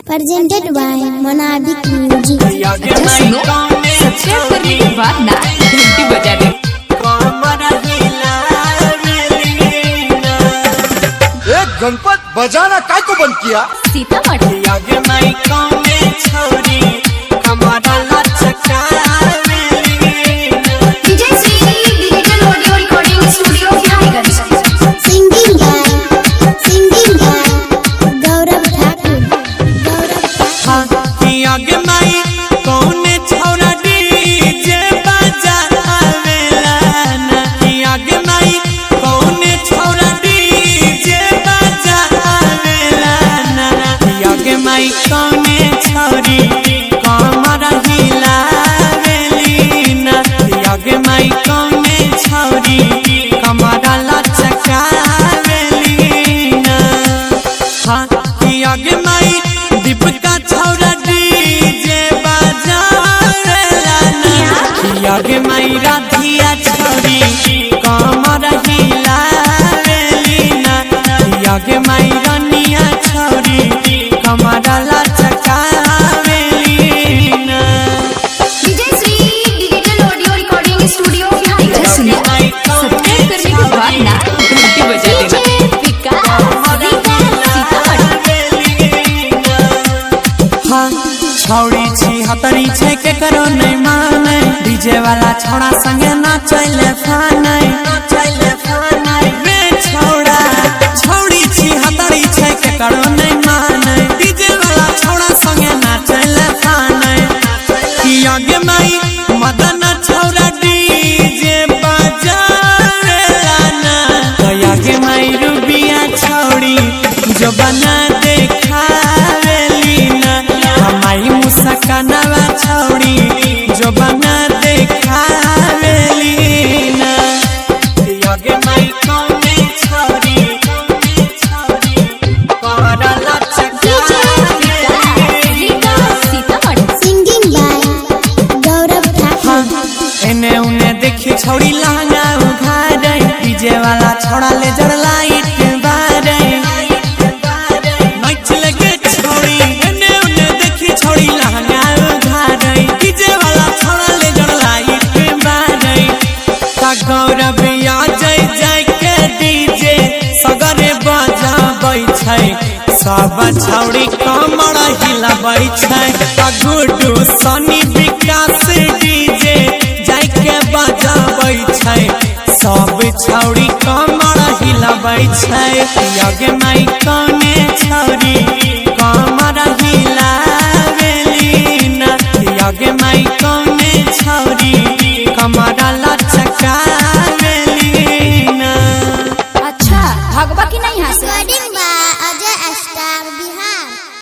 presented by Monadic Music। Subscribe करने के बाद ना घंटी बजा दे। गणपत बजाना काय को बंद किया? सीतामढ़ी छौड़ी छी हतरी छे के करो नहीं माने डीजे वाला छोड़ा संगे ना चले फाने रे छौड़ा छौड़ी छी हतरी छे के करो नहीं माने डीजे वाला छोड़ा संगे ना चले फाने कि आगे माई मदन छौड़ा डीजे बजावेला ना तो आगे माई रुबिया छौड़ी जो बना सकनवा छौड़ी जो बना देखावेली ना आगे माई कौने छौड़ी करला चका Singing by Gaurav Thakur। एने उने देखी छौड़ी लहंगा उघारे डीजे वाला छोड़ा ले जड़ लाइट बारे नाच लगे छौड़ी एने उने देखी छौड़ी लहंगा उघारे डीजे वाला छोड़ा ले जड़ लाइट बारे ता गौरव आ जाय जाय के डीजे सगरे बजाबै छै सब छौड़ी कमर हिलाबै छै ता गुड्डू सनी विकास डीजे जाय के बजाबै छै सब छौड़ी कमर हिलाबै छै आगे माई कौने छौड़ी कमर हिलावेली ना आगे माई कौने छौड़ी कमर लचकावेली ना। अच्छा भगवा की नहीं हंसे। Recording by